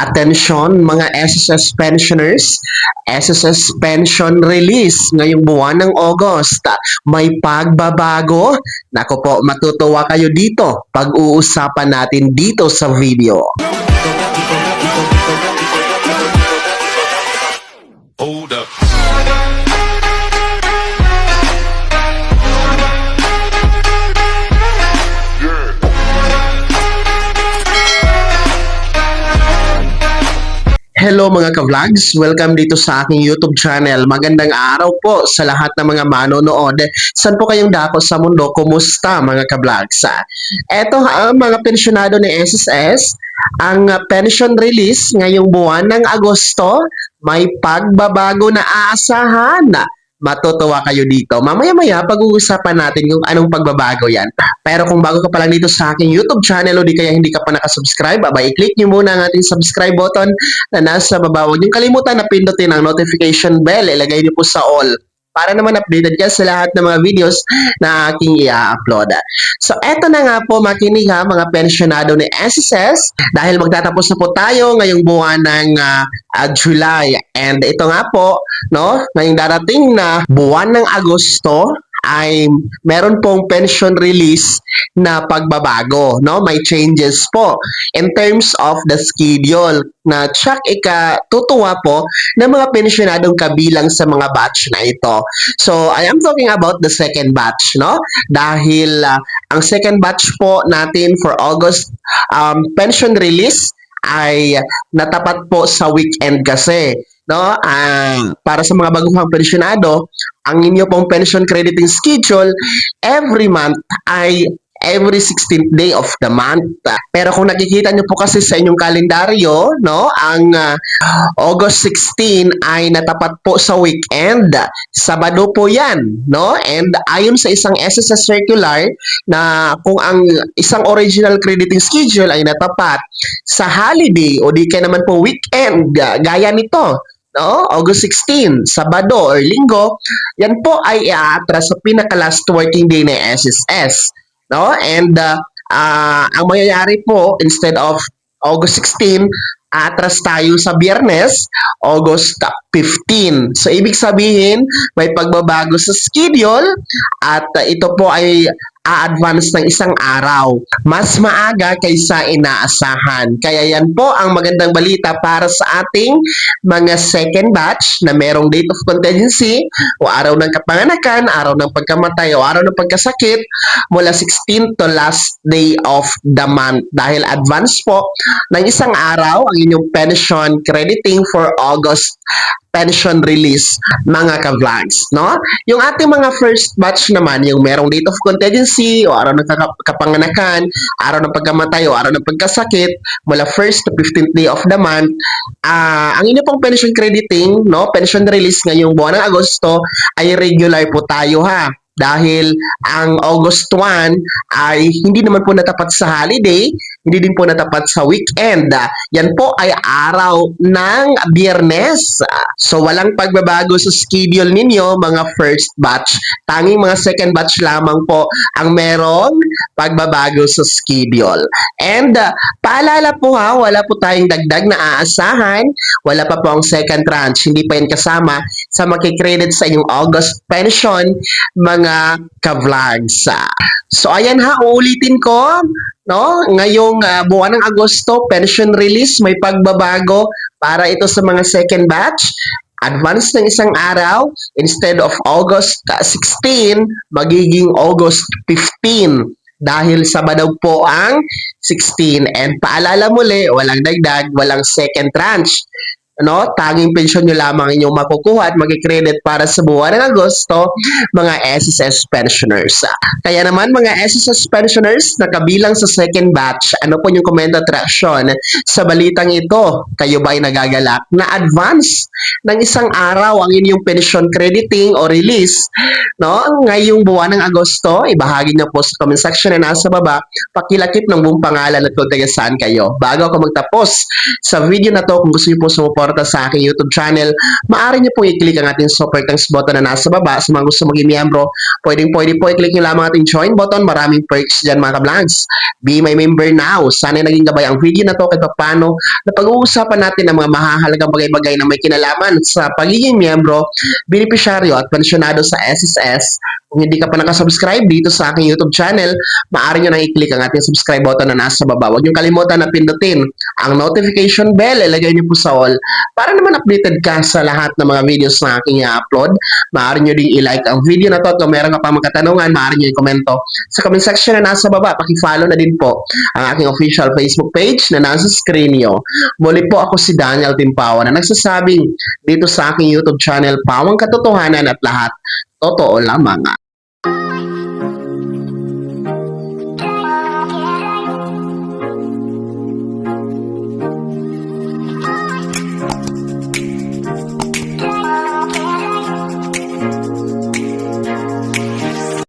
Attention mga SSS pensioners, SSS pension release ngayong buwan ng August. May pagbabago. Naku po, matutuwa kayo dito. Pag-uusapan natin dito sa video. Hold up. Hello mga ka-vlogs! Welcome dito sa aking YouTube channel. Magandang araw po sa lahat ng mga manonood. Saan po kayong dako sa mundo? Kumusta mga ka-vlogs? Eto ang mga pensyonado ni SSS. Ang pension release ngayong buwan ng Agosto, may pagbabago na aasahan. Matutuwa kayo dito. Mamaya-maya pag-uusapan natin kung anong pagbabago yan. Pero kung bago ka pa lang dito sa aking YouTube channel o di kaya hindi ka pa nakasubscribe, i-click nyo muna ang ating subscribe button na nasa baba. Huwag nyo kalimutan na pindutin ang notification bell. Ilagay nyo po sa all para naman updated ka sa lahat ng mga videos na aking i-upload. So, eto na nga po, makinig ha, mga pensyonado ni SSS, dahil magtatapos na po tayo ngayong buwan ng July. And ito nga po, no, ngayong darating na buwan ng Agosto, ay meron pong pension release na pagbabago, no? May changes po in terms of the schedule na tsak ikatutuwa po ng mga pensyonadong kabilang sa mga batch na ito. So, I am talking about the second batch, no? Dahil ang second batch po natin for August pension release ay natapat po sa weekend kasi, no? Para sa mga baguhang pensyonado, ang inyo pong pension crediting schedule every month ay every 16th day of the month. Pero kung nakikita nyo po kasi sa inyong kalendaryo, no, ang August 16 ay natapat po sa weekend. Sabado po yan, no? And ayon sa isang SSS circular na kung ang isang original crediting schedule ay natapat sa holiday o di kaya naman po weekend, gaya nito, no? August 16, Sabado or Linggo, yan po ay iaatras sa pinaka-last working day ng SSS, no? And ang mangyayari po, instead of August 16, atras tayo sa Biyernes, August 15. So, ibig sabihin, may pagbabago sa schedule at ito po ay a-advance ng isang araw. Mas maaga kaysa inaasahan. Kaya yan po ang magandang balita para sa ating mga second batch na merong date of contingency o araw ng kapanganakan, araw ng pagkamatay o araw ng pagkasakit mula 16 to last day of the month. Dahil advance po ng isang araw ang inyong pension crediting for August pension release, mga ka-vlogs, no? Yung ating mga first batch naman, yung merong date of contingency o araw ng kapanganakan, araw ng pagkamatay o araw ng pagkasakit mula 1st to 15th day of the month, ang inyo pong pension crediting, no, pension release ngayong buwan ng Agosto ay regular po tayo ha. Dahil ang August 1 ay hindi naman po natapat sa holiday, hindi din po natapat sa weekend. Yan po ay araw ng Biyernes. So, walang pagbabago sa schedule ninyo, mga first batch. Tanging mga second batch lamang po ang merong pagbabago sa schedule. And, paalala po ha, wala po tayong dagdag na aasahan. Wala pa po ang second tranche. Hindi pa yan kasama sa makikredit sa inyong August pension, mga ka-vlogs. So, ayan ha, uulitin ko, no? Ngayong buwan ng Agosto, pension release, may pagbabago para ito sa mga second batch. Advance ng isang araw, instead of August 16, magiging August 15. Dahil Sabado po ang 16. And paalala muli, walang dagdag, walang second tranche. No, tanging pensyon nyo lamang inyong makukuha at magkikredit para sa buwan ng Agosto, mga SSS pensioners. Kaya naman mga SSS pensioners na kabilang sa second batch, ano po yung comment at reaction sa balitang ito? Kayo ba ay nagagalak na advance ng isang araw ang inyong pension crediting o release, no, ngayong buwan ng Agosto? Ibahagi nyo po sa comment section na nasa baba, pakilakip ng buong pangalan at kung taga saan kayo. Bago ako magtapos sa video na to, kung gusto nyo po sumuport sumuporta sa aking YouTube channel, maaari niyo pong i-click ang ating super thanks button na nasa baba. Sa mga gusto maging miyembro, pwede po i-click niyo lamang ating join button. Maraming perks dyan mga ka-vlogs. Be my member now. Sana naging gabay ang video na to kahit paano na pag-uusapan natin ang mga mahahalagang bagay-bagay na may kinalaman sa pagiging miyembro, benepisyaryo at pensyonado sa SSS. Kung hindi ka pa nakasubscribe dito sa aking YouTube channel, maaari nyo nang i-click ang ating subscribe button na nasa baba. Huwag nyo kalimutan na pindutin ang notification bell, ilagay nyo po sa all para naman updated ka sa lahat ng mga videos na aking i-upload. Maaari nyo ding i-like ang video na to at kung meron ka pa mga katanungan, maaari nyo i-komento sa comment section na nasa baba. Paki-follow na din po ang aking official Facebook page na nasa screen nyo. Muli po ako si Daniel Timpawa na nagsasabing dito sa aking YouTube channel, pawang katotohanan at lahat totoo lamang.